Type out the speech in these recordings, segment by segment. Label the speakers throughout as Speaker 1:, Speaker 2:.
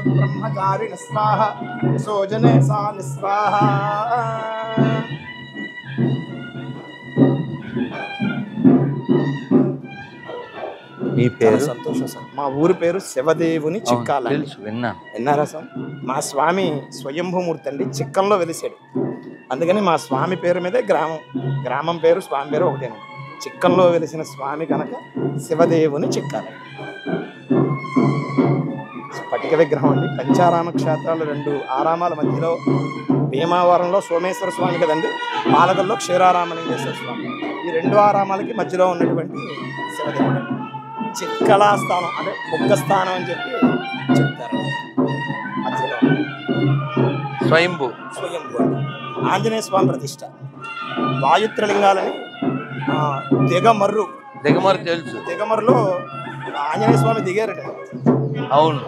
Speaker 1: ब्रह्मचारिण स्वाहा सोजने सा निस्वाहा।
Speaker 2: మీ పేరు?
Speaker 1: సంతోషం సార్. మా ఊరి పేరు శివదేవుని చిక్కాల. విన్నారా సార్? మా స్వామి స్వయంభూమూర్తి అండి, చిక్కంలో వెలిసాడు. అందుకని మా స్వామి పేరు మీదే గ్రామం పేరు స్వామి పేరు ఒకటేనండి. చిక్కంలో వెలిసిన స్వామి కనుక శివదేవుని చిక్కాల. స్ఫటిక విగ్రహం అండి. పంచారామ క్షేత్రాలు 2 ఆరామాల మధ్యలో భీమావరంలో సోమేశ్వర స్వామి కదండి, పాలకల్లో క్షీరారామలింగేశ్వర స్వామి. ఈ 2 ఆరామాలకి మధ్యలో ఉన్నటువంటి శివదేవుడు చిక్కలా స్థానం, అంటే ముగ్గ స్థానం అని చెప్పి చెప్తారు. మధ్యలో
Speaker 2: స్వయంభూ
Speaker 1: ఆంజనేయ స్వామి ప్రతిష్ట. వాయుత్రలింగాలని దిగమర్రు
Speaker 2: తెలుసు.
Speaker 1: దిగమర్రులో ఆంజనేయ స్వామి దిగారట.
Speaker 2: అవును,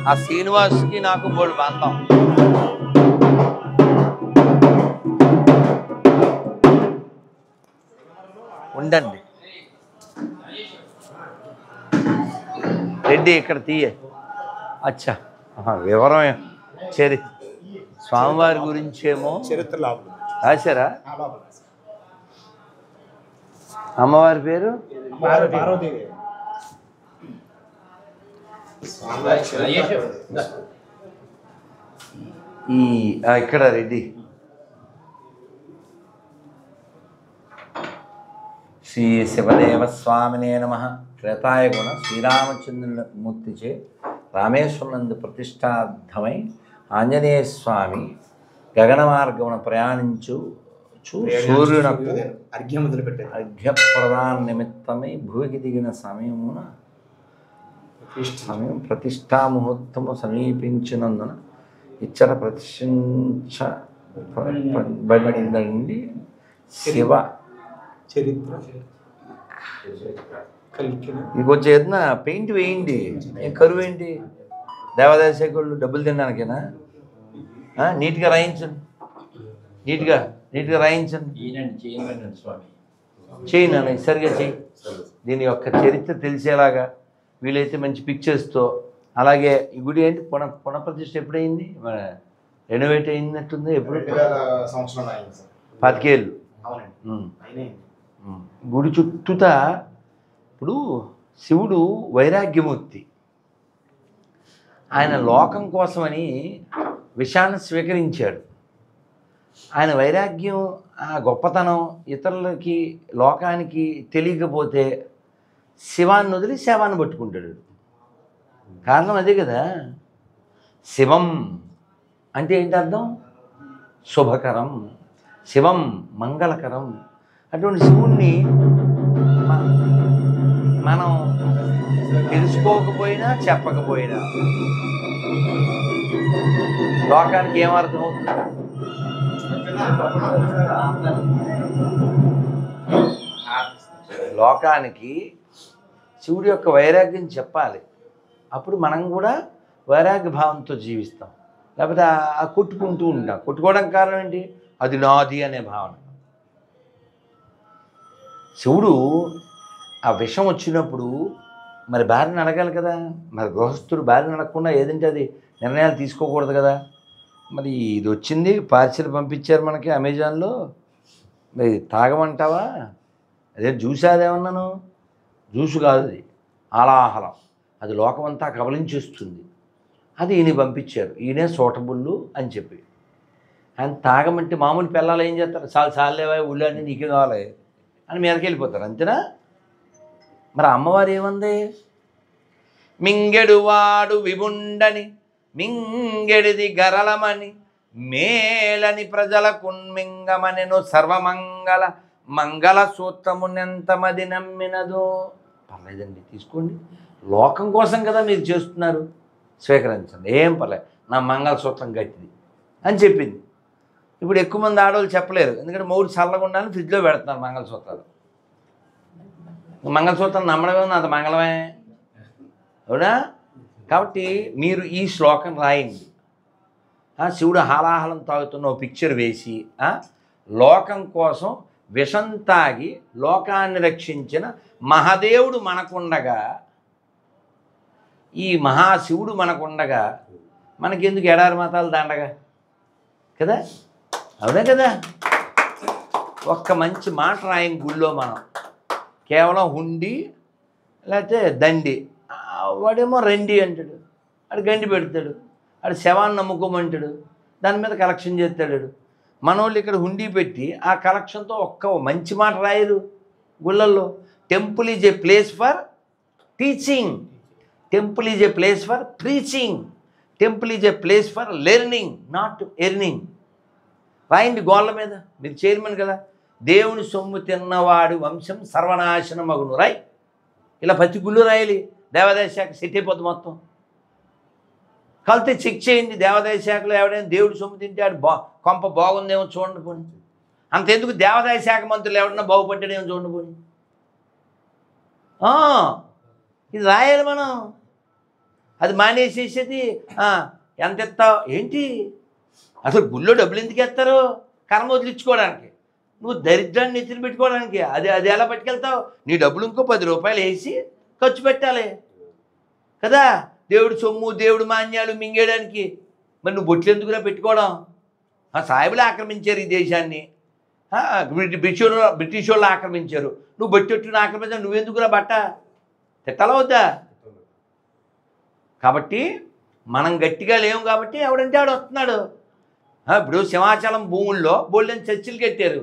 Speaker 2: ఆ శ్రీనివాస్కి నాకు బోల్డ్ బాంధం. ఉండండి రెడ్డి, ఇక్కడ తీయ. అచ్చా, వివరం స్వామివారి గురించేమో
Speaker 1: చరిత్ర
Speaker 2: రాశారా? అమ్మవారి పేరు
Speaker 1: పార్వతీదేవి.
Speaker 2: ఇక్కడ రెడ్డి శ్రీ శివదేవ స్వామినే నమః. త్రేతాయుగుణ శ్రీరామచంద్రమూర్తిచే రామేశ్వరందు ప్రతిష్టార్థమై ఆంజనేయ స్వామి గగన మార్గమున ప్రయాణించు సూర్యునకు అర్ఘ్యప్రదాన నిమిత్తమై భూమికి దిగిన సమయం ప్రతిష్టా ముహూర్తము సమీపించినందున ఇచ్చట ప్రతిష్ఠించబడిందండి శివ
Speaker 1: చరిత్ర.
Speaker 2: ఇది కొంచెం ఏదైనా పెయింట్ వేయండి, కరువు ఏంటి? దేవాదాయ శాఖలు డబ్బులు తినడానికేనా? నీట్గా రాయించండి, నీట్గా రాయించండి. చేయి నాన్న, సరిగా చేయి. దీని యొక్క చరిత్ర తెలిసేలాగా వీలైతే మంచి పిక్చర్స్తో. అలాగే ఈ గుడి ఏంటి పునఃప్రతిష్ఠ ఎప్పుడైంది? రెనోవేట్ అయినట్టుంది. ఎప్పుడు? 25 ఏళ్ళు. గుడి చుట్టూతా ఇప్పుడు శివుడు వైరాగ్యమూర్తి. ఆయన లోకం కోసమని విషాన్ని స్వీకరించాడు. ఆయన వైరాగ్యం, ఆ గొప్పతనం ఇతరులకి లోకానికి తెలియకపోతే శివాన్ని వదిలి శవాన్ని పట్టుకుంటాడు. కారణం అదే కదా. శివం అంటే ఏంటి అర్థం? శుభకరం. శివం మంగళకరం. అటువంటి శివుణ్ణి మనం తెలుసుకోకపోయినా చెప్పకపోయినా లోకానికి ఏమర్థం అవుతుంది? లోకానికి శివుడి యొక్క వైరాగ్యం చెప్పాలి. అప్పుడు మనం కూడా వైరాగ్య భావంతో జీవిస్తాం. లేకపోతే ఆ కొట్టుకుంటూ ఉంటాం. కొట్టుకోవడానికి కారణం ఏంటి? అది నాది అనే భావన. శివుడు ఆ విషం వచ్చినప్పుడు మరి భార్యను అడగాలి కదా. మరి గృహస్థుడు భార్యను అడగకుండా ఏదంటే అది నిర్ణయాలు తీసుకోకూడదు కదా. మరి ఇది వచ్చింది, పార్సిల్ పంపించారు మనకి అమెజాన్లో. మరి తాగమంటావా? అదే జ్యూస్ అదేమన్నాను. జ్యూసు కాదు అది, ఆలాహలం. అది లోకమంతా కబలించేస్తుంది. అది ఈయన పంపించారు, ఈయనే సూటబుల్లు అని చెప్పి. ఆయన తాగమంటే మామూలు పిల్లలు ఏం చేస్తారు, చాలేవా ఉళ్ళని నీకే కావాలి అని మీదకి వెళ్ళిపోతారు, అంతేనా? మరి అమ్మవారు ఏమంది? మింగెడువాడు విభుండని మింగెడిది గరళమని మేలని ప్రజలకు మింగమనెను సర్వమంగళ మంగళ సూత్రమునెంతమది నమ్మినదో. పర్లేదండి, తీసుకోండి, లోకం కోసం కదా మీరు చేస్తున్నారు, స్వీకరించండి, ఏం పర్లేదు, నా మంగళసూత్రం గట్టిది అని చెప్పింది. ఇప్పుడు ఎక్కువ మంది ఆడవాళ్ళు చెప్పలేరు, ఎందుకంటే మౌడు చల్లగా ఉండాలని ఫ్రిడ్జ్లో పెడుతున్నారు మంగళసూత్రాలు. మంగళసూత్రం నమ్మడమే ఉంది, అంత మంగళమే, అవునా? కాబట్టి మీరు ఈ శ్లోకం రాయండి. శివుడు హాలాహలం తాగుతున్న ఓ పిక్చర్ వేసి, లోకం కోసం విషం తాగి లోకాన్ని రక్షించిన మహాదేవుడు మనకుండగా, ఈ మహాశివుడు మనకుండగా మనకెందుకు ఎడారి మతాలు దండగా కదా, అవునా కదా? ఒక్క మంచి మాట రాయం గుళ్ళో మనం, కేవలం హుండి లేకపోతే దండి, వాడేమో రండి అంటాడు, వాడు గండి పెడతాడు, వాడు శవాన్ని నమ్ముకోమంటాడు, దాని మీద కలెక్షన్ చేస్తాడు. మనోళ్ళు ఇక్కడ హుండీ పెట్టి ఆ కలెక్షన్తో ఒక్క మంచి మాట రాయరు గుళ్ళల్లో. Temple is a place for teaching, temple is a place for preaching, temple is a place for learning, not earning. రాయండి గోళ్ళ మీద, మీరు చైర్మన్ కదా. దేవుని సొమ్ము తిన్నవాడు వంశం సర్వనాశనమగును, రాయ్. ఇలా ప్రతి గుళ్ళు రాయాలి. దేవాదాయ శాఖ సెట్ అయిపోద్ది మొత్తం. కలితే చెక్ చేయండి, దేవాదాయ శాఖలో ఎవడైనా దేవుడి సొమ్ము తింటే ఆడు కొంప బాగుందేమో చూడండి పోని. అంతెందుకు దేవాదాయ శాఖ మంత్రులు ఎవడన్నా బాగుపడ్డాడేమో చూడండి పోని. ఇది రాయాలి మనం. అది మానేసేసేది ఎంత ఎత్తావు ఏంటి, అసలు గుళ్ళో డబ్బులు ఎందుకు ఎత్తారు? కర్మ వదిలించుకోవడానికి, నువ్వు దరిద్రాన్ని నెత్తిన పెట్టుకోవడానికి. అది ఎలా పట్టుకెళ్తావు? నీ డబ్బులు ఇంకో 10 రూపాయలు వేసి ఖర్చు పెట్టాలి కదా, దేవుడు సొమ్ము దేవుడు మాన్యాలు మింగేయడానికి. మరి నువ్వు బొట్లు ఎందుకురా పెట్టుకోవడం? సాయిబులు ఆక్రమించారు ఈ దేశాన్ని, బ్రిటిష్ వాళ్ళు ఆక్రమించారు, నువ్వు బొట్టెట్టును ఆక్రమించావు, నువ్వెందుకురా బట్ట తిట్టాలా వద్దా? కాబట్టి మనం గట్టిగా లేవు కాబట్టి ఎవడంటే ఆడు వస్తున్నాడు. ఇప్పుడు సింహాచలం భూముల్లో బోల్డెన్ చర్చిలు కట్టారు.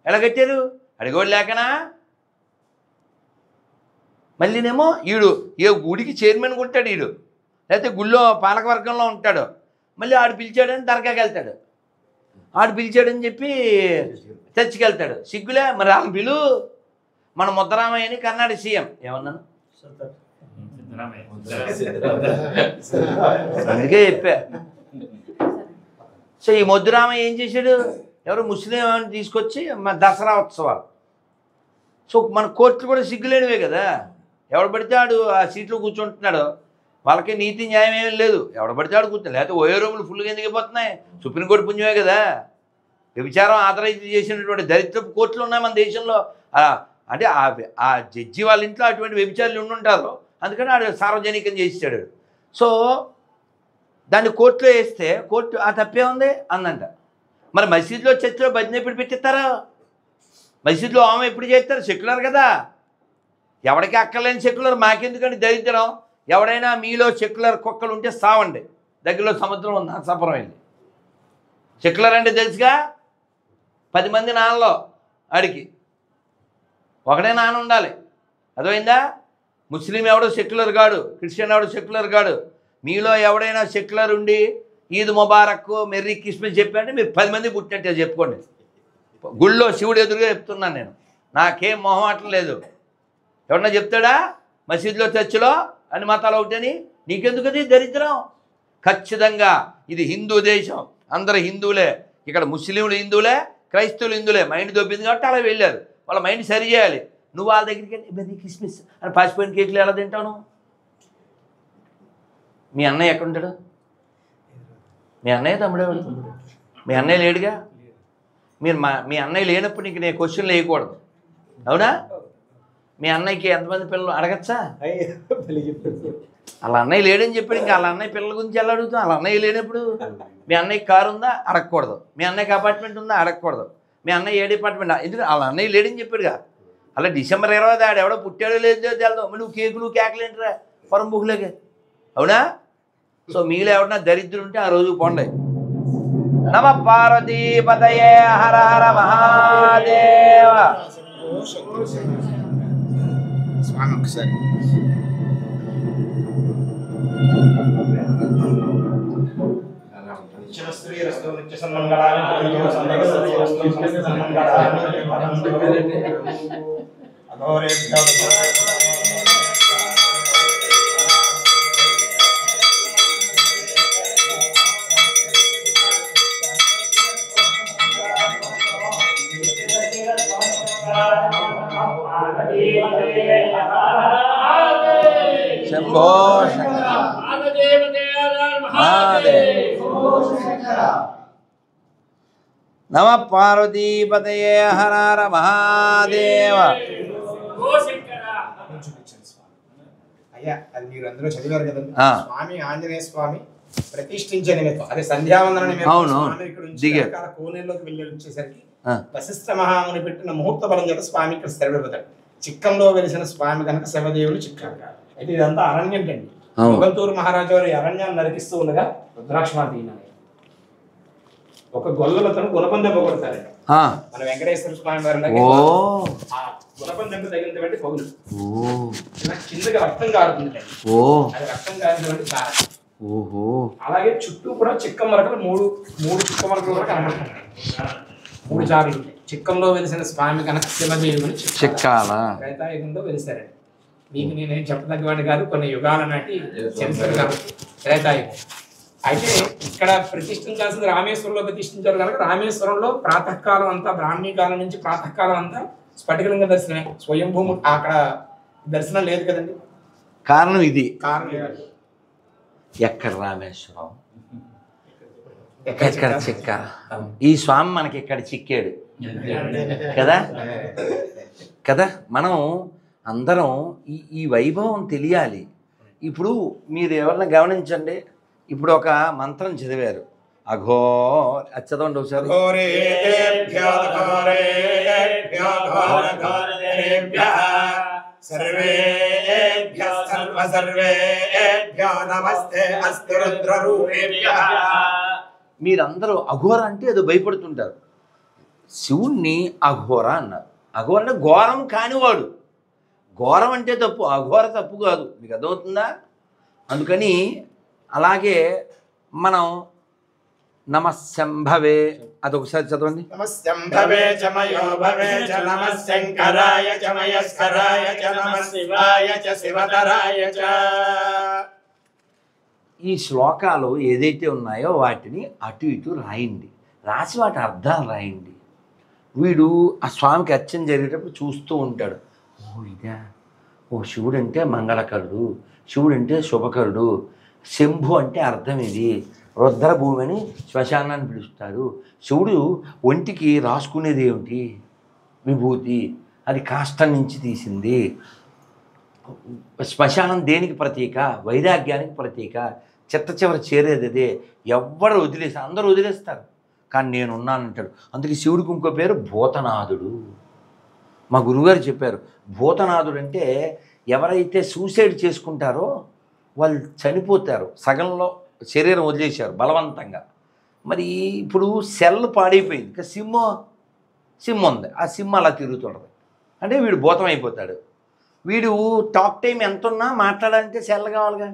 Speaker 2: ఎలా కట్టారు? అడిగోడు లేకనా? మళ్ళీనేమో ఈడు ఏ గుడికి చైర్మన్గా ఉంటాడు, ఈడు లేకపోతే గుళ్ళో పాలకవర్గంలో ఉంటాడు, మళ్ళీ ఆడు పిలిచాడని దర్గాకి వెళ్తాడు, ఆడు పిలిచాడని చెప్పి చర్చికి వెళ్తాడు. సిగ్గులే మరి వాళ్ళని పిలు. మన ముద్దరామయ్యని కర్ణాటక సీఎం ఏమన్నాను, అందుకే చెప్పా. సో ఈ ముద్దురామయ్య ఏం చేశాడు? ఎవరు ముస్లిం తీసుకొచ్చి మన దసరా ఉత్సవాలు. సో మన కోర్టులు కూడా సిగ్గులేనివే కదా. ఎవడు పడితే ఆడు ఆ సీట్లో కూర్చుంటున్నాడు, వాళ్ళకి నీతి న్యాయం ఏమీ లేదు, ఎవడు పడితే ఆడు కూర్చున్నాడు. లేకపోతే ఓయో రూములు ఫుల్గా ఎందుకు అయిపోతున్నాయి? సుప్రీంకోర్టు పుణ్యమే కదా. వ్యభిచారం ఆథరైజ్ చేసినటువంటి దరిద్రపు కోర్టులు ఉన్నాయి మన దేశంలో. అంటే ఆ జడ్జి వాళ్ళ ఇంట్లో అటువంటి వ్యభిచారులు ఉండుంటారు, అందుకని ఆడు సార్వజనికం చేసాడు. సో దాన్ని కోర్టులో వేస్తే కోర్టు ఆ తప్పే ఉంది అందంట. మరి మసీదులో చర్చిలో భజన ఎప్పుడు పెట్టిస్తారా? మసీదులో ఆమె ఎప్పుడు చేస్తారు? సెక్యులర్ కదా. ఎవరికి అక్కర్లేని సెక్యులర్ మాకెందుకండి దరిద్రం? ఎవడైనా మీలో సెక్యులర్ కుక్కలు ఉంటే సావండి, దగ్గరలో సముద్రం ఉంది, సఫరం వెళ్ళి. సెక్యులర్ అంటే తెలుసుగా, 10 మంది నాన్నలో ఆడికి ఒకడే నాన్న ఉండాలి, అర్థమైందా? ముస్లిం ఎవడో సెక్యులర్ కాడు, క్రిస్టియన్ ఎవడో సెక్యులర్ కాడు. మీలో ఎవడైనా సెక్యులర్ ఉండి ఈద్ ముబారక్ మెర్రీ క్రిస్మస్ చెప్పంటే మీరు 10 మంది పుట్టినట్టే చెప్పుకోండి. గుళ్ళో శివుడు ఎదురుగా చెప్తున్నాను నేను, నాకేం మొహమాటం లేదు. ఎవడన్నా చెప్తాడా మసీదులో చర్చిలో అన్ని మతాలు ఒకటని? నీకెందుకు అది దరిద్రం? ఖచ్చితంగా ఇది హిందూ దేశం, అందరు హిందువులే, ఇక్కడ ముస్లింలు హిందువులే, క్రైస్తవులు హిందువులే. మైండ్ దొబ్బింది కాబట్టి అలా వెళ్ళారు. వాళ్ళ మైండ్ సరి చేయాలి. నువ్వు వాళ్ళ దగ్గరికి వెళ్ళి మెర్రీ క్రిస్మస్ అని పాసిపోయిన కేకులు ఎలా తింటాను? మీ అన్నయ్య ఎక్కడుంటాడు? మీ అన్నయ్య తమ్ముడేవాడు? మీ అన్నయ్య లేడుగా. మీ అన్నయ్య లేనప్పుడు నీకు నేను క్వశ్చన్లు వేయకూడదు, అవునా? మీ అన్నయ్యకి ఎంతమంది పిల్లలు అడగచ్చా? వాళ్ళ అన్నయ్య లేడని చెప్పాడు, ఇంకా వాళ్ళ అన్నయ్య పిల్లల గురించి ఎలా అడుగుతాం? వాళ్ళ అన్నయ్య లేనప్పుడు మీ అన్నయ్యకి కారు ఉందా? అడగకూడదు. మీ అన్నయ్యకి అపార్ట్మెంట్ ఉందా? అడగకూడదు. మీ అన్నయ్య ఏ డిపార్ట్మెంట్? ఎందుకు వాళ్ళ అన్నయ్య లేడని చెప్పాడుగా. అలా డిసెంబర్ 20 ఆడు ఎవడో పుట్టాడో లేదో తెలదు. నువ్వు కేకులు కేకలేంటిరా పరంబుకులకి, అవునా? సో మీలో ఎవరన్నా దరిద్రులు ఉంటే ఆ రోజు పోండి. నమ పార్వతీ పతయే హర హర మహాదేవ.
Speaker 1: స్వామి ఒకసారి
Speaker 2: శంభో శంకర మహాదేవ. నమ పార్వతీ పతయే హర హర మహాదేవ.
Speaker 1: అయ్యా అది మీరు అందులో చదివారు కదండి.
Speaker 2: ఆ.
Speaker 1: స్వామి ఆంజనేయ స్వామి ప్రతిష్ఠించే నిమిత్తం అదే సంధ్యావందన నిమిత్తం
Speaker 2: అవును,
Speaker 1: స్వామి ఇక్కడ నుంచి
Speaker 2: దిగారు.
Speaker 1: వెనకాల కోనేరులోకి వెళ్ళి వచ్చేసరికి
Speaker 2: ఆ.
Speaker 1: వశిష్ఠ మహాముని పెట్టిన ముహూర్త బలం చేత స్వామి ఇక్కడ స్థిరపడిపోతాడు. చిక్కంలో వెలిసిన స్వామి కనుక శివదేవుని చిక్కం. అయితే ఇదంతా అరణ్యం అండి.
Speaker 2: అవును.
Speaker 1: మొగల్తూరు మహారాజు వారి అరణ్యాన్ని నరికిస్తూ ఉండగా రుద్రాక్షమాత ఒక గొల్లలతో గుణపం దెబ్బ కొడతారు.
Speaker 2: ఆ.
Speaker 1: మన వెంకటేశ్వర స్వామి వారి
Speaker 2: ఓ
Speaker 1: ఆ గుణపం దెబ్బ తగినటువంటి పగులు
Speaker 2: ఓ
Speaker 1: ఇలా కిందకి రక్తం కారుతుంది.
Speaker 2: ఓ
Speaker 1: అది రక్తం కారినటువంటి కారం.
Speaker 2: ఓహో.
Speaker 1: అలాగే చుట్టూ కూడా చిక్క మరకలు మూడు చిక్క మరకలు కూడా కనబడుతున్నాయి. 3 చార్లు ఉంటాయి. చిక్కంలో వెలిసిన స్వామి కనుక శివదేవుని
Speaker 2: చిక్కాల
Speaker 1: త్రేతాయుగంలో వెలిసారండి. మీకు నేనేం చెప్పదగ్గవాడిని కాదు, కొన్ని యుగాల నాటి చరిత్ర కాబట్టి త్రేతాయుగం. అయితే ఇక్కడ ప్రతిష్ఠించాల్సింది రామేశ్వరంలో ప్రతిష్ఠించారు కనుక రామేశ్వరంలో ప్రాతకాలం అంతా బ్రాహ్మీ కాలం నుంచి ప్రాతకాలం అంతా స్ఫటికలింగ దర్శనమే. స్వయంభూము అక్కడ దర్శనం లేదు కదండి.
Speaker 2: కారణం ఇది.
Speaker 1: కారణం
Speaker 2: ఎక్కడ రామేశ్వరం, ఎక్కడ చిక్క. ఈ స్వామి మనకి ఇక్కడ చిక్కాడు కదా కదా. మనం అందరం ఈ వైభవం తెలియాలి. ఇప్పుడు మీరు ఎవరన్నా గమనించండి, ఇప్పుడు ఒక మంత్రం చదివారు, అఘో అది చదవండి ఒకసారి. మీరందరూ అఘోర అంటే ఏదో భయపడుతుంటారు. శివుణ్ణి అఘోర అన్నారు. అఘోర అంటే ఘోరం కానివాడు. ఘోరం అంటే తప్పు, అఘోర తప్పు కాదు. మీకు అర్థమవుతుందా? అందుకని అలాగే మనం నమశంభవే అదొకసారి చదవండి.
Speaker 1: నమశంభవే చమయో భవే చ నమశంకరాయ చమయస్కరాయ చ నమశివాయ చ శివతరాయ చ.
Speaker 2: ఈ శ్లోకాలు ఏదైతే ఉన్నాయో వాటిని అటు ఇటు రాయండి, రాసి వాటి అర్థాలు రాయండి. వీడు ఆ స్వామికి అర్చన జరిగేటప్పుడు చూస్తూ ఉంటాడు. ఓ ఇదా, ఓ శివుడు అంటే మంగళకరుడు, శివుడు అంటే శుభకరుడు, శంభు అంటే అర్థం ఇది, రుద్రభూమి అని శ్మశానాన్ని పిలుస్తారు, శివుడు ఒంటికి రాసుకునేది ఏమిటి విభూతి, అది కాష్టం నుంచి తీసింది, శ్మశానం దేనికి ప్రతీక, వైరాగ్యానికి ప్రతీక, చిట్ట చివరి చేరేది అదే. ఎవ్వరు వదిలేస్తారు, అందరూ వదిలేస్తారు, కానీ నేనున్నానంటాడు. అందుకే శివుడికి ఇంకో పేరు భూతనాథుడు. మా గురువుగారు చెప్పారు, భూతనాథుడు అంటే ఎవరైతే సూసైడ్ చేసుకుంటారో వాళ్ళు చనిపోతారు, సగంలో శరీరం వదిలేశారు బలవంతంగా. మరి ఇప్పుడు సెల్ పాడైపోయింది, ఇంకా సిమ్ ఉంది, ఆ సిమ్ అలా తిరుగుతుంటుంది, అంటే వీడు భూతం అయిపోతాడు. వీడు టాక్ టైం ఎంత ఉన్నా మాట్లాడాలంటే సెల్ కావాలిగా,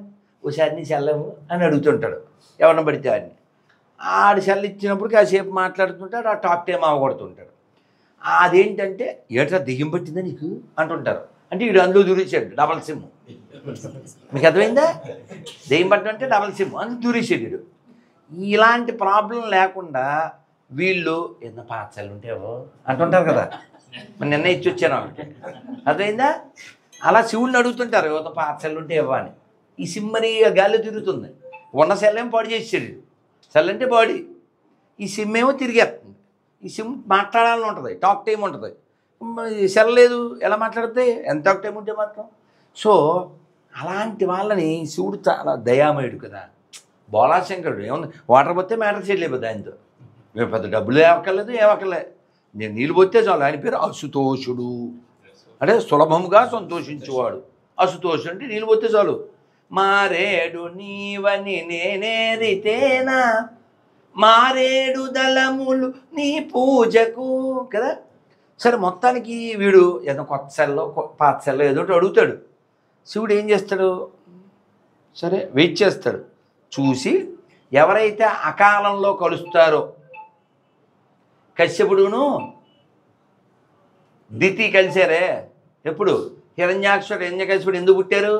Speaker 2: ఓసారి నీ సెల్ అని అడుగుతుంటాడు ఎవరిని పడితే ఆడిని. ఆడి సెల్ ఇచ్చినప్పుడు కాసేపు మాట్లాడుతుంటాడు, ఆ టాక్ టైం అవగొడుతుంటాడు. అదేంటంటే ఏట్రా దెయ్యం పట్టిందా నీకు అంటుంటారు, అంటే వీడు అందులో దూరేసాడు డబల్ సిమ్. మీకు అర్థమైందా? దెయ్యం పట్టడం అంటే డబల్ సిమ్, అందులో దూరేసాడు వీడు. ఇలాంటి ప్రాబ్లం లేకుండా వీళ్ళు ఎన్న పాత్రలు ఉంటేవో అంటుంటారు కదా, మరి నిన్న ఇచ్చి వచ్చాను వాళ్ళకి, అర్థమైందా? అలా శివుడిని అడుగుతుంటారు యువత పాత్రలు ఉంటే ఇవ్వ అని. ఈ సిమ్ మరి గాల్లో తిరుగుతుంది, ఉన్న సెల్ ఏమో పాడు చేసాడు. సెల్ అంటే బాడీ, ఈ సిమ్ ఏమో తిరిగేస్తుంది. ఈ సిమ్ మాట్లాడాలని ఉంటుంది, టాక్ టైం ఉంటుంది. సెల్ లేదు, ఎలా మాట్లాడితే ఎంత టాక్ టైం ఉంటే మాత్రం. సో అలాంటి వాళ్ళని శివుడు చాలా దయామయుడు కదా. బోలాశంకరుడు ఏముంది, వాటర్ పోతే మ్యాటర్ చేయలేకపోతే ఆయనతో మేము పెద్ద డబ్బులు ఏమక్కర్లేదు, ఏమక్కర్లేదు, నేను నీళ్ళు పోతే చాలు. ఆయన పేరు అశుతోషుడు. అంటే సులభముగా సంతోషించేవాడు. అసుతోషు అంటే నీళ్ళు పోతే చాలు. మారేడు నీవని నేనేరితేనా మారేడు దళములు నీ పూజకు కదా. సరే మొత్తానికి వీడు ఏదో కొత్త సెల్లో పాత సెల్లో ఏదో ఒకటి అడుగుతాడు. శివుడు ఏం చేస్తాడు, సరే వెయిట్ చేస్తాడు. చూసి ఎవరైతే అకాలంలో కలుస్తారో, కశ్యపుడును దితి కలిశారే ఎప్పుడు, హిరణ్యకశిపుడు ఎందుకు పుట్టారు,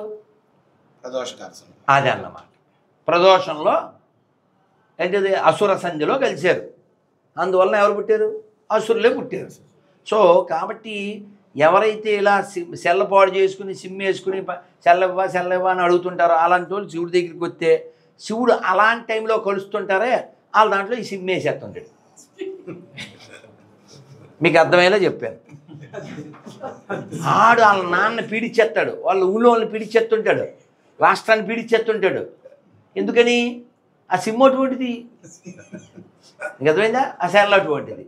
Speaker 2: అదే అన్నమాట. ప్రదోషంలో ఏంటిది అసుర సంధ్యలో కలిశారు. అందువలన ఎవరు పుట్టారు, అసురులే పుట్టారు. సో కాబట్టి ఎవరైతే ఇలా సెల్లపాడు చేసుకుని సిమ్ వేసుకుని సెల్లవ్వా అని అడుగుతుంటారో అలాంటి వాళ్ళు శివుడి దగ్గరికి వస్తే శివుడు అలాంటి టైంలో కలుస్తుంటారే వాళ్ళ దాంట్లో ఈ సిమ్ వేసేస్తుంటాడు. మీకు అర్థమయ్యేలా చెప్పాను. ఆడు వాళ్ళ నాన్న పీడిచ్చేస్తాడు, వాళ్ళ ఊళ్ళో వాళ్ళని పీడిచ్చేస్తుంటాడు, రాష్ట్రాన్ని పీడిచ్చేస్తుంటాడు. ఎందుకని ఆ సిమ్ అటువంటిది, నీకు అర్థమైందా, ఆ సెల్ అటువంటిది,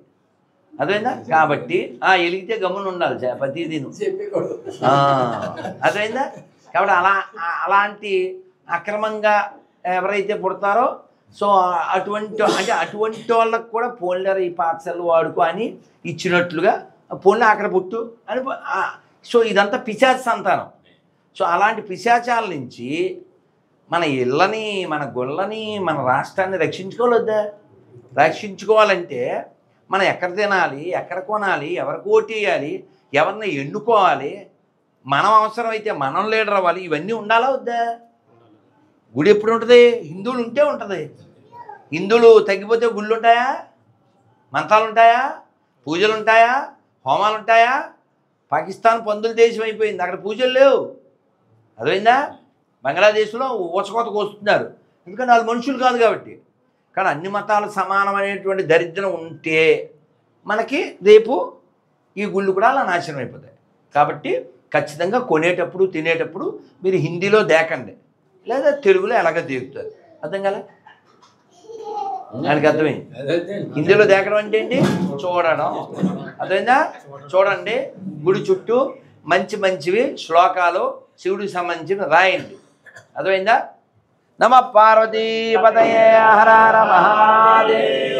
Speaker 2: అర్థమైందా. కాబట్టి వెలిగితే గమ్మున ఉండాలి ప్రతిదీను, అర్థమైందా. కాబట్టి అలాంటి అక్రమంగా ఎవరైతే పుడతారో సో అటువంటి వాళ్ళకు కూడా పోన్లర్ ఈ పాఠశాలలు వాడుకో అని ఇచ్చినట్లుగా పోన్లే అక్కడ పుట్టు అని. సో ఇదంతా పిశాచ సంతానం. సో అలాంటి పిశాచాల నుంచి మన ఇళ్ళని, మన గొళ్ళని, మన రాష్ట్రాన్ని రక్షించుకోవద్దా. రక్షించుకోవాలంటే మనం ఎక్కడ తినాలి, ఎక్కడ కొనాలి, ఎవరికి ఓటు వేయాలి, ఎవరిని ఎన్నుకోవాలి, మనం అవసరమైతే మనం లీడర్ అవ్వాలి, ఇవన్నీ ఉండాలా వద్దా. గుడి ఎప్పుడు ఉంటుంది, హిందువులు ఉంటే ఉంటుంది. హిందువులు తగ్గిపోతే గుళ్ళు ఉంటాయా, మంత్రాలు ఉంటాయా, పూజలు ఉంటాయా, హోమాలు ఉంటాయా. పాకిస్తాన్ పందుల దేశం అయిపోయింది, అక్కడ పూజలు లేవు, అర్థమైందా. బంగ్లాదేశ్లో ఊచకోత కోస్తున్నారు, ఎందుకంటే వాళ్ళు మనుషులు కాదు కాబట్టి. కానీ అన్ని మతాలు సమానమైనటువంటి దరిద్రం ఉంటే మనకి రేపు ఈ గుళ్ళు కూడా అలా నాశనం అయిపోతాయి. కాబట్టి ఖచ్చితంగా కొనేటప్పుడు తినేటప్పుడు మీరు హిందీలో దేకండి, లేదా తెలుగులో ఎలాగ దేకుతారు. అర్థం కదా, దానికి అర్థమైంది. హిందీలో దేకడం అంటే ఏంటి, చూడడం, అర్థమైందా. చూడండి, గుడి చుట్టూ మంచివి శ్లోకాలు శివుడికి సంబంధించిన రాయండి, అర్థమైందా. నమ పార్వతీపతయే హర హర మహాదేవ.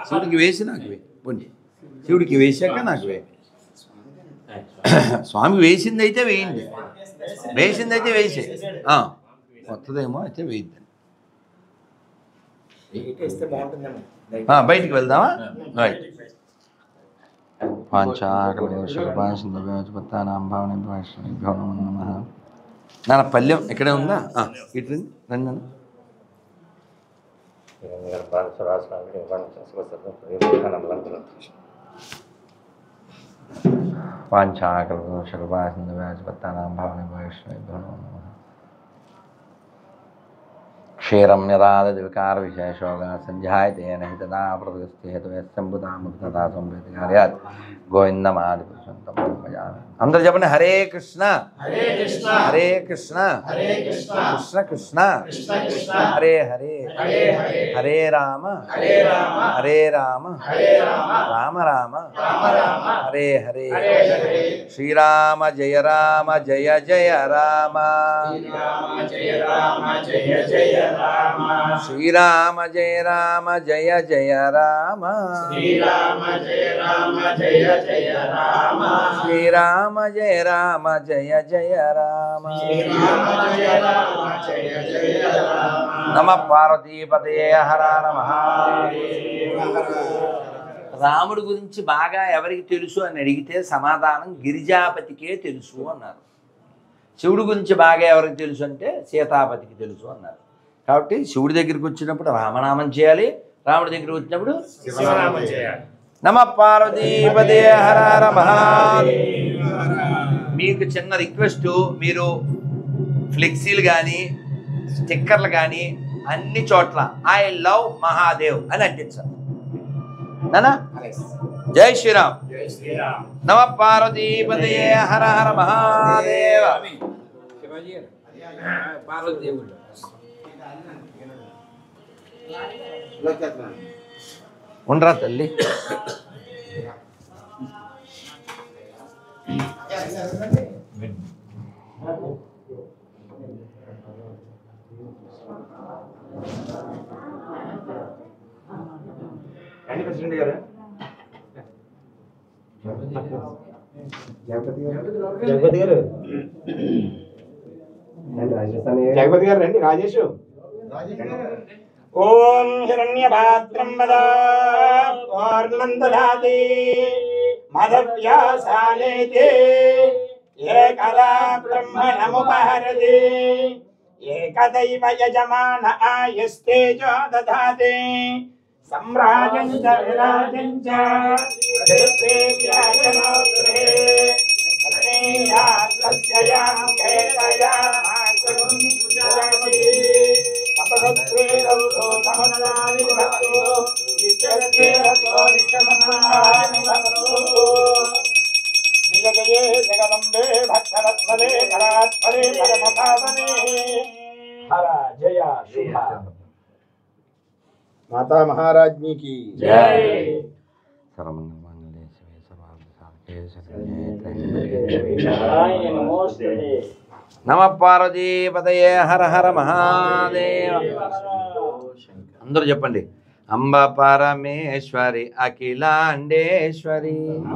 Speaker 2: శివుడికి వేసి నాకు పోండి, శివుడికి వేసాక నాకు వే. స్వామి వేసిందైతే వేయండి, వేసిందైతే వేసే, కొత్తదేమో అయితే వేయిద్దండి. బయటికి వెళ్దామా. రైట్. నాన్న పల్లెం ఇక్కడే ఉందా, ఇటు రండి నాన్న. క్షీరం యదాదతి వికార విశేషోగా సంధ్యాయతేన హి తదా ప్రతిష్ఠి హేతుస్తంబుతామృతదా సంవేది కార్యాత్ గోవిందమాది పురుషంతం. అందరూ చెప్పండి, హరే కృష్ణ హరే కృష్ణ కృష్ణ కృష్ణ హరే హరే హరే రామ హరే రామ రామ రామ హరే హరే. శ్రీరామ జయ రామ జయ జయ రామ, శ్రీరామ జయ రామ జయ జయ రామ, శ్రీరామ జయ రామ జయ జయ రామ, శ్రీరామ జయ రామ జయ జయ రామ. నమ పార్వతీపతయే హర హర మహాదేవ. రాముడి గురించి బాగా ఎవరికి తెలుసు అని అడిగితే సమాధానం గిరిజాపతికే తెలుసు అన్నారు. శివుడి గురించి బాగా ఎవరికి తెలుసు అంటే సీతాపతికి తెలుసు అన్నారు. కాబట్టి శివుడి దగ్గరికి వచ్చినప్పుడు రామనామం చేయాలి, రాముడి దగ్గరికి వచ్చినప్పుడు శివనామం చేయాలి. నమ పార్వతీపదే హర హర మహాదేవ. మీకు చిన్న రిక్వెస్ట్, మీరు ఫ్లెక్సీలు కానీ స్టిక్కర్లు కానీ అన్ని చోట్ల ఐ లవ్ మహాదేవ్ అని అంటించాలి. నానా జై శ్రీరామ్. నమ పార్వతీపదే హర హర మహాదేవ. ఉండరా తల్లి.
Speaker 1: ప్రెసిడెంట్ గారు జగపతి గారు జగపతి గారు రండి. రాజేష్ ఓం హిరణ్యపాత్రం వదా పూర్ణం దదాతి మదవ్యాసానేతే ఏకదా బ్రహ్మణముపహరతి ఏకదైవ యజమాన ఆయస్తేజో దదాతి सम्राजं च विराजं च देवेभ्याजनोग्रहे कन्यास्तस्यां केतयामाकुं सुजाति तपदत्वेरौ समनानि भवतु नित्यत्वेरतो नित्यमनानि भवतु जय जये जगदम्बे भक्तवत्सले करात्मने परमपावने हर जय शुभा माता महाराज्ञी की जय।
Speaker 2: नमः पार्वती पतये हर हर महादेव अंदर చెప్పండి अंब परमेश्वरी अखिलांडेश्वरी अंब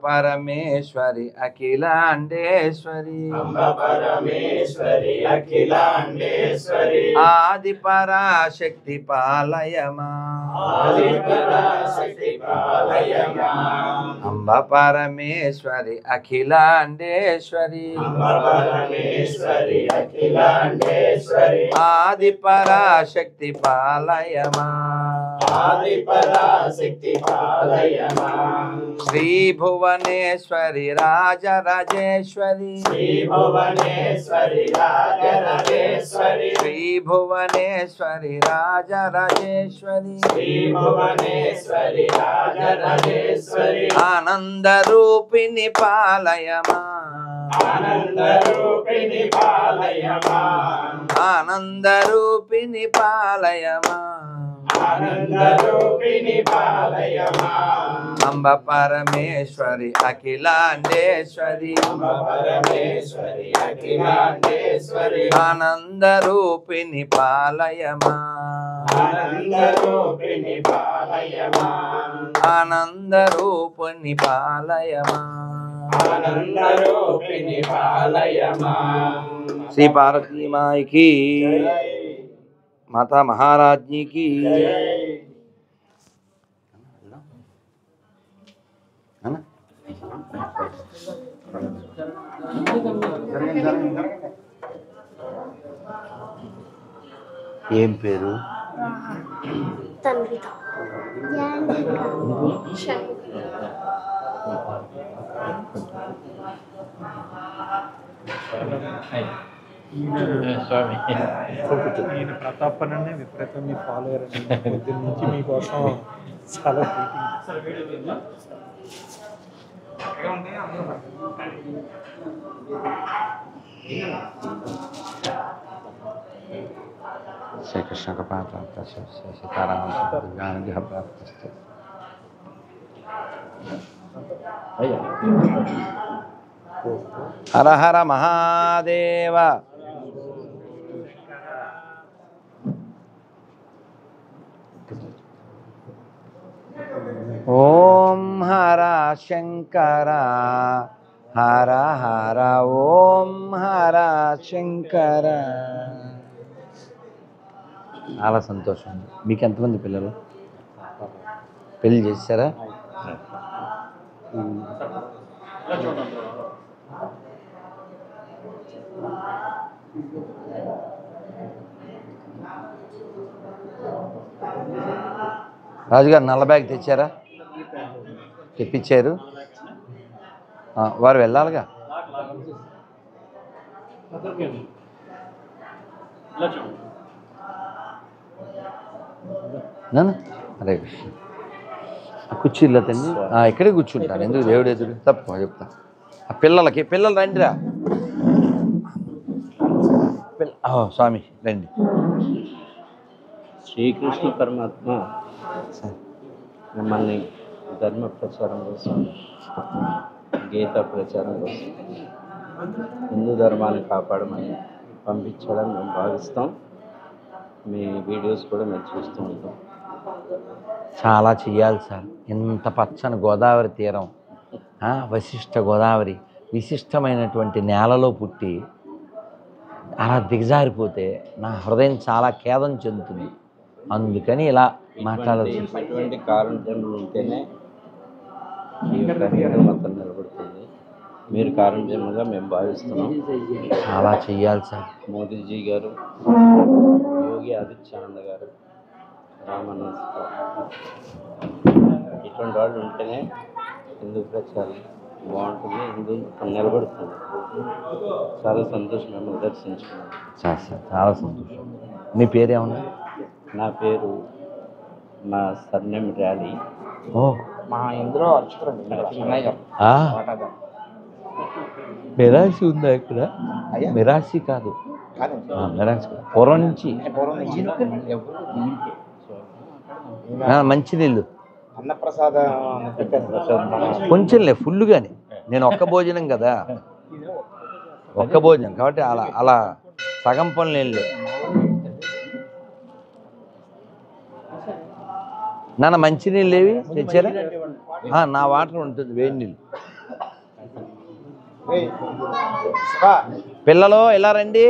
Speaker 2: परमेश्वरी अखिलांडेश्वरी आदि पराशक्ति पालयमा अंब परमेश्वरी अखिलांडेश्वरी आदि पराशक्ति पालयमा श्री भुवनेश्वरी राजराजेश्वरी श्री भुवनेश्वरी राजराजेश्वरी आनंद रूपिणी पालयमा आनंद रूपिणी पालयमा अंब परमेश्वरी अखिलांडेश्वरी आनंद रूपिणी पालयमा आनंद रूपिणी पालयमा श्री पार्वती माई की माता महाराज्ञी की है ना ఏం పేరు
Speaker 3: తన్విత
Speaker 4: స్వామి నేను ప్రతాపననే విపరీతం మీ ఫాలోయర్ అండి పొద్దున్న నుంచి మీకోసం చాలా
Speaker 2: श्री कृष्ण का प्राप्त सीताराम ज्ञान प्राप्त हर हर महादेव ओम हर शंकर हर हर ओम हर शंकर చాలా సంతోషం మీకు ఎంతమంది పిల్లలు పెళ్లి చేశారా రాజుగారు నల్ల బ్యాగ్ తెచ్చారా తెప్పించారు వారు వెళ్ళాలిగా హరే కృష్ణ కుర్చీలో తండ్రి ఇక్కడే కూర్చుంటాను ఎందుకు దేవుడు ఎదురు తప్ప చెప్తా ఆ పిల్లలు రండిరా స్వామి రండి
Speaker 5: శ్రీకృష్ణ పరమాత్మ మిమ్మల్ని
Speaker 3: ధర్మ ప్రచారం కోసం, గీత ప్రచారం కోసం, హిందూ ధర్మాన్ని కాపాడమని పంపించాలని మేము భావిస్తాం. మీ వీడియోస్ కూడా మేము చూస్తూ ఉంటాం.
Speaker 2: చాలా చెయ్యాలి సార్. ఇంత పచ్చని గోదావరి తీరం, వశిష్ఠ గోదావరి విశిష్టమైనటువంటి నేలలో పుట్టి అలా దిగజారిపోతే నా హృదయం చాలా ఖేదం చెందుతుంది. అందుకని ఇలా మాట్లాడాల్సి
Speaker 3: ఇటువంటి కారణ జన్మలు ఉంటేనే ఈ యొక్క హిందూ మతం నిలబడుతుంది. మీరు కారణ జన్మగా మేము భావిస్తున్నాం.
Speaker 2: చాలా చెయ్యాలి సార్.
Speaker 3: మోదీజీ గారు, యోగి ఆదిత్యానంద గారు, రామన్న ఇటువంటి వాళ్ళు ఉంటేనే హిందూ ప్రచారం బాగుంటుంది, హిందూ నిలబడుతుంది. చాలా సంతోషం మిమ్మల్ని దర్శించుకున్నాం.
Speaker 2: సార్ చాలా సంతోషం. మీ పేరేమన్నా?
Speaker 3: నా పేరు, నా సర్నేమ్ ర్యాలీ.
Speaker 2: ఓ,
Speaker 1: మా ఇందులో అర్చకురండి అన్నయ్య గారు.
Speaker 2: మిరాసి ఉందా ఇక్కడ?
Speaker 1: అయ్యా
Speaker 2: మిరాసి కాదు,
Speaker 1: కాదండి,
Speaker 2: మిరాసి కాదు. పూర్వం నుంచి
Speaker 1: పూర్వం నుంచి
Speaker 2: మంచినీళ్ళు
Speaker 1: అన్నప్రసాద పెట్టారు.
Speaker 2: కొంచెంలే, ఫుల్గానే. నేను ఒక్క భోజనం కదా, ఒక్క భోజనం కాబట్టి అలా అలా సగం పనులు వెళ్ళే. నాన్న మంచినీళ్ళు ఏవి తెచ్చారా? నా వాటర్ ఉంటుంది, వేడి నీళ్ళు. పిల్లలు ఎలా రండి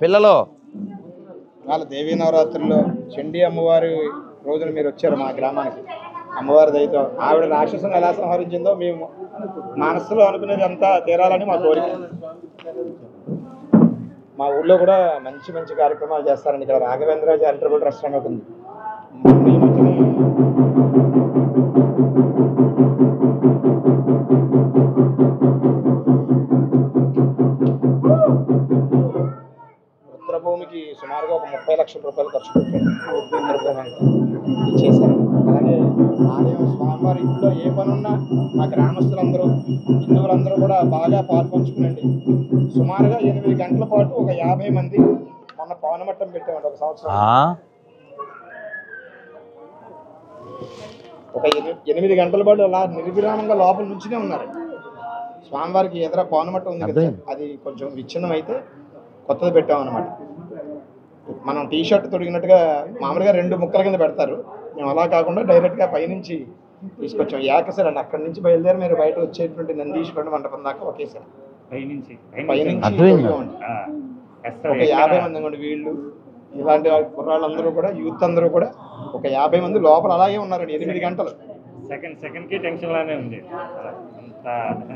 Speaker 2: పిల్లలు.
Speaker 1: వాళ్ళ దేవీ నవరాత్రుల్లో చండీ అమ్మవారి రోజున మీరు వచ్చారు మా గ్రామానికి. అమ్మవారి దయతో ఆవిడ రాక్షసుని ఎలా సంహరించిందో మేము మనస్సులో అనుకునేది అంతా తీరాలని మా కోరిక. మా ఊళ్ళో కూడా మంచి మంచి కార్యక్రమాలు చేస్తారండి. ఇక్కడ రాఘవేంద్ర చారిటబుల్ ట్రస్ట్ అని ఒకటి ఉంది. ఈ మధ్యనే రుద్రభూమికి సుమారుగా ఒక 30 లక్షల రూపాయలు ఖర్చు పెట్టారు, ఇచ్చేసారు. అలాగే ఆలయం స్వామివారి ఇంట్లో ఏ పని ఉన్నా మా గ్రామస్తులందరూ, హిందువులందరూ కూడా బాగా పాల్పంచుకునండి. సుమారుగా 8 గంటల పాటు ఒక 50 మంది మొన్న పవనమట్టం పెట్టామండి. ఒక సంవత్సరం ఒక 8 గంటల పాటు అలా నిర్విరామంగా లోపల నుంచినే ఉన్నారు. స్వామివారికి ఎదుర పవనమట్టం ఉంది కదా, అది కొంచెం విచ్ఛిన్నం అయితే కొత్తది పెట్టామన్నమాట. మనం టీ షర్ట్ తొడిగినట్టుగా మామూలుగా 2 ముక్కల కింద పెడతారు, మేము అలా కాకుండా డైరెక్ట్గా పైనుంచి తీసుకొచ్చాం. ఏకసారి అండి, అక్కడి నుంచి బయలుదేరి మీరు బయట వచ్చేటువంటి నందీశ్వరుడు మండపం దాకా ఒకేసారి పైనుంచి ఒక 50 మంది అండి. వీళ్ళు ఇలాంటి కుర్రాళ్ళందరూ కూడా, యూత్ అందరూ కూడా ఒక 50 మంది లోపల అలాగే ఉన్నారండి 8 గంటలు.
Speaker 4: సెకండ్ కి టెన్షన్ లానే ఉంది.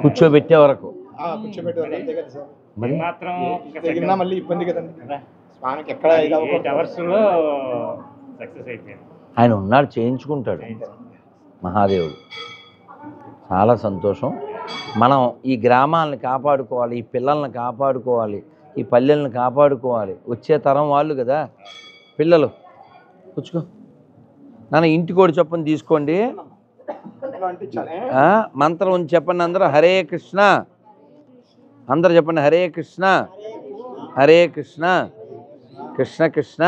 Speaker 2: కూర్చోబెట్టే వరకు
Speaker 1: కూర్చోబెట్టారు అంతే కదా సార్.
Speaker 2: మరి
Speaker 4: మాత్రం
Speaker 1: తగిలినా మళ్ళీ ఇబ్బంది కదండి స్వామికి. ఎక్కడ
Speaker 4: 8 hours లో సక్సెస్ అయిపోయింది.
Speaker 2: ఆయన ఉన్నాడు, చేయించుకుంటాడు మహాదేవుడు. చాలా సంతోషం. మనం ఈ గ్రామాలను కాపాడుకోవాలి, ఈ పిల్లల్ని కాపాడుకోవాలి, ఈ పల్లెలను కాపాడుకోవాలి. వచ్చే తరం వాళ్ళు కదా పిల్లలు. కూర్చుకో నాన్న. ఇంటికోటి చొప్పున తీసుకోండి. మంత్రం చెప్పండి అందరూ. హరే కృష్ణ అందరూ చెప్పండి. హరే కృష్ణ హరే కృష్ణ కృష్ణ కృష్ణ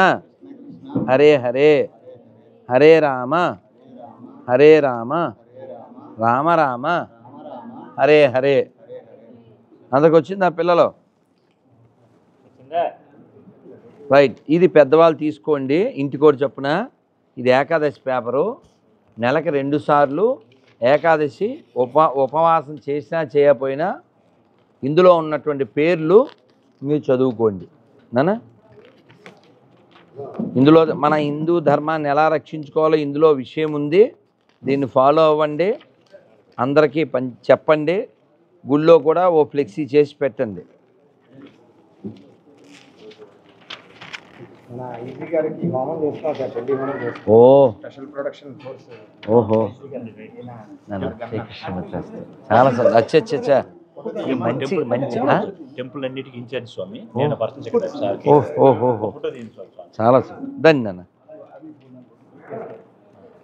Speaker 2: హరే హరే, హరే రామ హరే రామ రామ రామ హరే హరే. అందరికి వచ్చింది ఆ పిల్లలు? రైట్. ఇది పెద్దవాళ్ళు తీసుకోండి, ఇంటికోటి చొప్పున. ఇది ఏకాదశి పేపరు. నెలకి 2 సార్లు ఏకాదశి ఉపవాసం చేసినా చేయకపోయినా ఇందులో ఉన్నటువంటి పేర్లు మీరు చదువుకోండి నాన్న. ఇందులో మన హిందూ ధర్మాన్ని ఎలా రక్షించుకోవాలో ఇందులో విషయం ఉంది. దీన్ని ఫాలో అవ్వండి, అందరికీ చెప్పండి. గుళ్ళో కూడా ఓ ఫ్లెక్సీ చేసి పెట్టండి. ఓ ఓహో చాలా అచ్చా మంచి మంచి
Speaker 5: టెంపుల్ అన్నిటికీ ఇన్ఛార్జ్ స్వామి, నేను పర్సనల్ సెక్రటరీ సార్.
Speaker 2: ఓహో చాలా ధన్య నాన్న.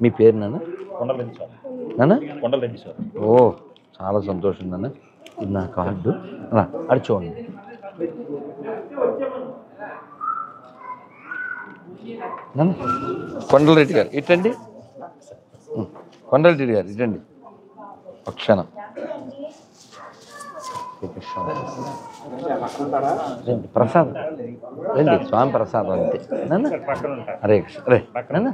Speaker 2: మీ పేరు నాన్న?
Speaker 5: కొండలరెడ్డి స్వామి.
Speaker 2: నాన్న
Speaker 5: కొండలరెడ్డి స్వామి.
Speaker 2: ఓ చాలా సంతోషం నాన్న. ఇది నా కార్డు, అది చూడండి. కొండలరెడ్డి గారు ఇటండి. కొండలరెడ్డి గారు ఇదండి ఒక క్షణం. రండి ప్రసాదం రండి, స్వామి ప్రసాదం అంతే నాన్న. హరే కృష్ణ. రే నాన్న.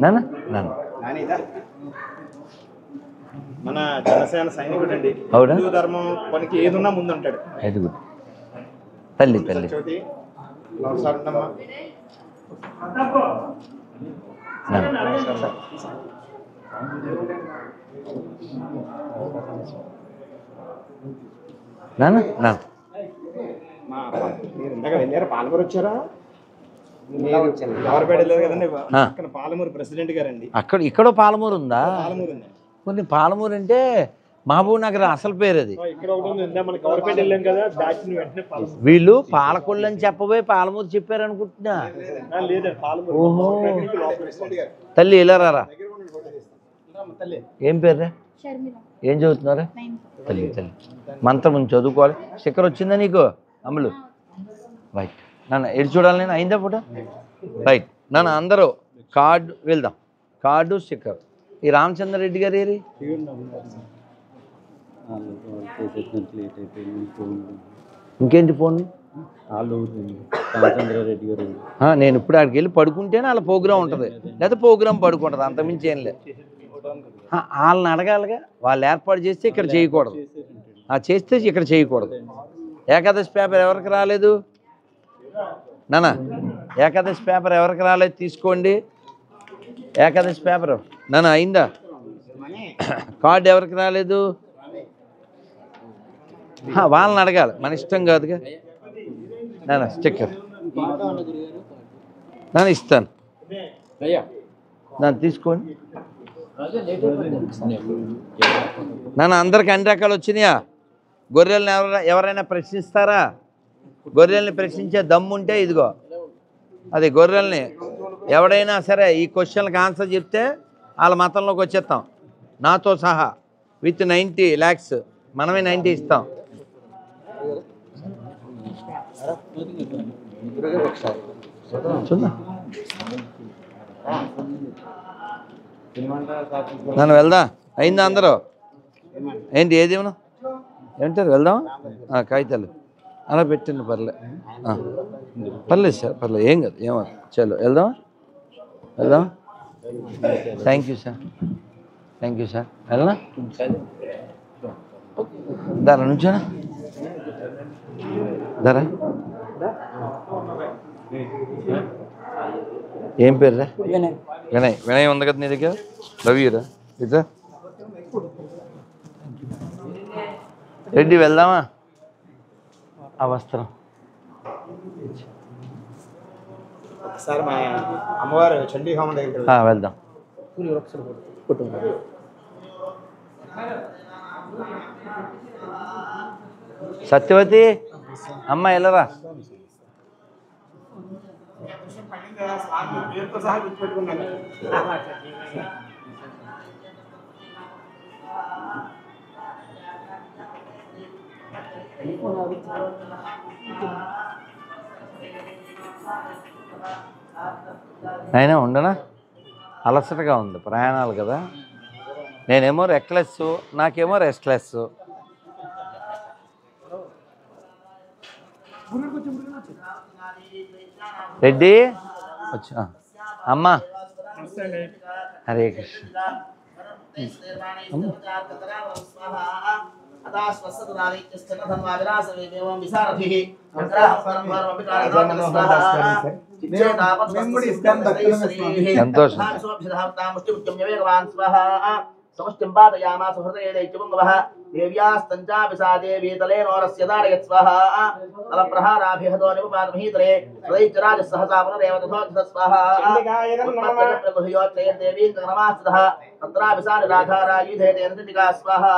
Speaker 2: నాన్న నాన్న
Speaker 1: మన జనసేన సైనికుడు అండి.
Speaker 2: అవునా?
Speaker 1: హిందూ ధర్మం పనికి ఏదున్నా ముందుంటాడు.
Speaker 2: ఐదుగురు తల్లి తల్లి
Speaker 1: చవితి ఒకసారి ఉండమ్మా.
Speaker 2: నాన్న నాన్న
Speaker 1: మీరు ఇందాక వెళ్ళారా? పాలమూరు వచ్చారా? ఎవరిపేట వెళ్ళారు కదండి. పక్కన పాలమూరు ప్రెసిడెంట్ గారండి.
Speaker 2: అక్కడ ఇక్కడో పాలమూరు ఉందా?
Speaker 1: పాలమూరు ఉంది.
Speaker 2: కొన్ని పాలమూరు అంటే మహబూబ్ నగర్ అసలు పేరు అది.
Speaker 4: ఇక్కడ ఒకటి ఉంది. ఇందా మనకి ఎవరిపేట వెళ్ళాం కదా, దాచిన వెంటనే పాలమూరు.
Speaker 2: వీళ్ళు పాలకొల్లు అని చెప్పబోయి పాలమూరు చెప్పారు అనుకుంటున్నా.
Speaker 4: లేదండి, పాలమూరు.
Speaker 2: ఓహో
Speaker 1: ప్రెసిడెంట్ గారు
Speaker 2: తల్లి ఇలా రారా.
Speaker 1: తల్లి
Speaker 2: ఏం పేర్రా? ఏం చదువుతున్నారా? తల్లి తల్లి మంత్రం చదువుకోవాలి. స్టిక్కర్ వచ్చిందా నీకు అమ్ములు? రైట్ నాన్న ఎటు చూడాలి నేను? అయిందా ఫోటో? రైట్ నాన్న అందరూ కార్డు వెళ్దాం. Card sticker. ఈ రామచంద్రరెడ్డి గారు ఏరి ఇంకేంటి ఫోన్?
Speaker 3: రామచంద్రారెడ్డి గారు
Speaker 2: నేను ఇప్పుడు అక్కడికి వెళ్ళి పడుకుంటేనే వాళ్ళ ప్రోగ్రాం ఉంటుంది, లేదా ప్రోగ్రాం పడుకుంటుంది, అంతమించి ఏం లేదు. వాళ్ళని అడగాలిగా. వాళ్ళు ఏర్పాటు చేస్తే ఇక్కడ చేయకూడదు, చేస్తే ఇక్కడ చేయకూడదు. ఏకాదశి పేపర్ ఎవరికి రాలేదు నాన్న? ఏకాదశి పేపర్ ఎవరికి రాలేదు తీసుకోండి. ఏకాదశి పేపర్ నాన్న అయిందా? కార్డు ఎవరికి రాలేదు? వాళ్ళని అడగాలి, మన ఇష్టం కాదుగా నాన్న. స్టిక్కర్ నాన్న ఇస్తాను, నన్ను తీసుకోండి నాన్న. అందరికి అన్ని రకాలు వచ్చినాయా? గొర్రెల్ని ఎవరైనా ప్రశ్నిస్తారా? గొర్రెల్ని ప్రశ్నించే దమ్ముంటే ఇదిగో అది గొర్రెల్ని. ఎవడైనా సరే ఈ క్వశ్చన్కి ఆన్సర్ చెప్తే వాళ్ళ మతంలోకి వచ్చేస్తాం, నాతో సహా విత్ 90 lakhs. మనమే 90 ఇస్తాం. చూద్దాం నన్ను వెళ్దా. అయిందా అందరూ? ఏంటి ఏది ఏమంటారు? వెళ్దాం. కాగితాలు అలా పెట్టండి, పర్లేదు సార్, పర్లేదు, ఏం కాదు, ఏమో. చలో వెళ్దాం వెళ్దాం. Thank you sir, thank you sir. వెళ్ళనా దారా నుంచానా దారా. ఏం పేరురా? వినయ్. వినయ్ ఉంది కదా నీ దగ్గర? రవిరా ఇదా. రెడ్డి వెళ్దామా? ఆ వస్త్రం
Speaker 1: ఒకసారి మా అమ్మవారు చండీ హోమం దగ్గరికి
Speaker 2: వెళ్దాం. సత్యవతి అమ్మ వెళ్ళరా. అయినా ఉండనా? అలసటగా ఉంది, ప్రయాణాలు కదా. నేనేమో రెక్లెస్, నాకేమో రెస్ట్లెస్. రెడ్డి వచ్చా అమ్మా. హరే కృష్ణ. సంతోషం.
Speaker 6: సమష్టింపాదయామాస హృదయే దైత్యపుంగవః దేవ్యాస్తంచా విసాదేవీ తలేనోరస్య దారయత్ స్వాహా తలప్రహారాభిహతో నిపుపాదమహీతలే స్వదైత్యరాజ సహసా పునరేవతథోద్ధ స్వాహా ప్రగుహ్యోత్రయ దేవీ నమాస్తః తత్రాభిసాని రాధారాయుధే తేనతికా స్వాహా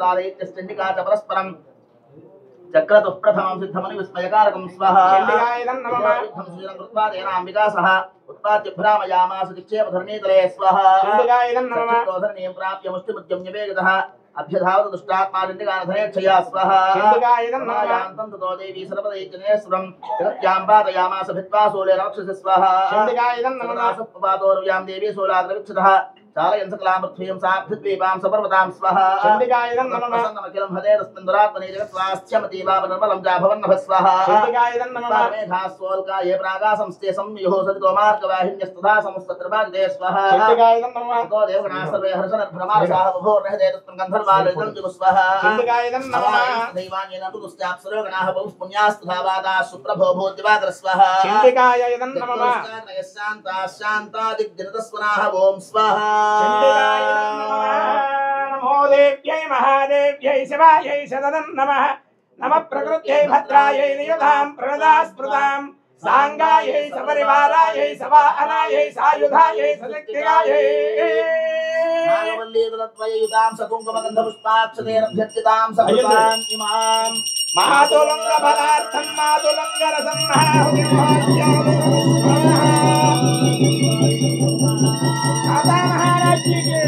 Speaker 6: దారయిత్యశ్చండికా చ పరస్పరం చక్రతుః ప్రథమం సిద్ధమని విస్మయకారకం స్వాహా అంబికా సహ उत्पाद्य भ्रामयामास दिक्षेप धरणीतले स्वाहा धरणीं प्राप्य मुष्टिमुद्यम्य वेगतः अभ्यधावत दुष्टात्मा चंडिकानधनेच्छया स्वाहा
Speaker 1: चंडिकायदं नमः
Speaker 6: यान्तं ततो देवी सर्वदैत्यनेश्वरं जगत्यां पादयामास भित्वा सोले रक्षसे स्वाहा
Speaker 1: चंडिकायदं नमः
Speaker 6: पादोर्व्यां देवी सोलाद्रविच्छतः चालयन् सकलां पृथ्वीं साब्धिद्वीपां सपर्वतां स्वाहा
Speaker 1: चंडिकायदं नमः
Speaker 6: प्रसन्नमखिलं हदे तस्मिन्दुरात्मने जगत्स्वास्थ्यमति वावनर्मलं चाभवन्नभः स्वाहा
Speaker 1: चंडिकायदं नमः
Speaker 6: मेघास्वोल्का ये प्रागासंस्ते संयुः सरितो मार्गवाहिन्यस्तथा संस्तत्रभाजिते स्वाहा
Speaker 1: चंडिकायदं नमः
Speaker 6: तो देवगणाः सर्वे हर्षनर्भरमार्गाः बभोर्नहदे तस्मिन् गन्धर्वालयं जुगु स्वाहा
Speaker 1: चंडिकायदं नमः
Speaker 6: दैवान्येन तु दुस्त्याप्सरोगणाः बहु पुण्यास्तथा वादाः सुप्रभो भूतिवादर स्वाहा
Speaker 1: चंडिकायदं नमः
Speaker 6: शान्ता शान्तादिग्जनतस्वनाः ओम स्वाहा
Speaker 1: नमो देव्यै महादेव्यै शिवायै सदनं नमः नमः प्रकृत्यै भद्रायै नियुधां प्रणदास्पृतां सांगायै सपरिवारायै सवाहनायै सायुधायै सशक्तिगायै
Speaker 6: नागवल्लीदलत्वयुतां सकुङ्कुमगन्धपुष्पाक्षतेरभ्यर्चितां सभृताम् इमां
Speaker 1: मातुलङ्गफलार्थं मातुलङ्गरसं माता महाराज जी की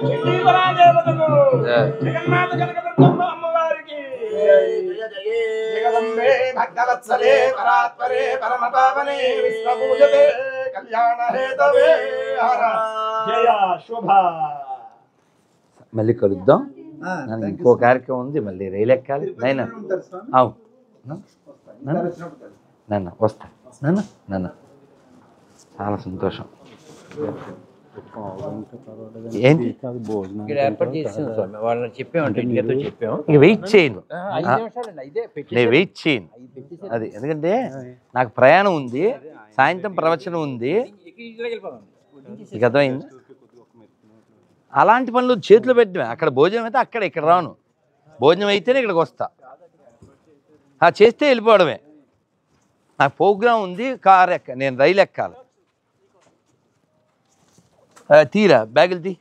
Speaker 1: शिंडी बला देवतको जगन्नाथ कनकदुर्गम्म अम्मवारिकी जगदम्बे भक्तवत्सले परात्परे परमपावने विश्वपूजते कल्याण हेतवे हर जय शुभ
Speaker 2: మళ్ళీ కలుద్దాం నన్ను ఇంకో కార్యక్రమం ఉంది మళ్ళీ రైలు ఎక్కాలి నైనా అవు నాన్న వస్తా నాన్న చాలా సంతోషం ఏంటి
Speaker 3: ఇక్కడ ఏర్పాటు చేసాం స్వామి వాళ్ళని చెప్పామంటే ఇంటితో చెప్పాము
Speaker 2: ఇక వెయిట్ చేయను
Speaker 3: 5 నిమిషాలండి ఇదే
Speaker 2: నేను వెయిట్ చేయను అది ఎందుకంటే నాకు ప్రయాణం ఉంది సాయంత్రం ప్రవచనం ఉంది ఇక అర్థమైంది అలాంటి పనులు చేతిలో పెట్టడమే అక్కడ భోజనం అయితే అక్కడ ఇక్కడ రాను భోజనం అయితేనే ఇక్కడికి వస్తా చేస్తే వెళ్ళిపోవడమే నాకు ప్రోగ్రాం ఉంది కారు నేను రైలు ఎక్కాలి తీరా బ్యాగులు తీ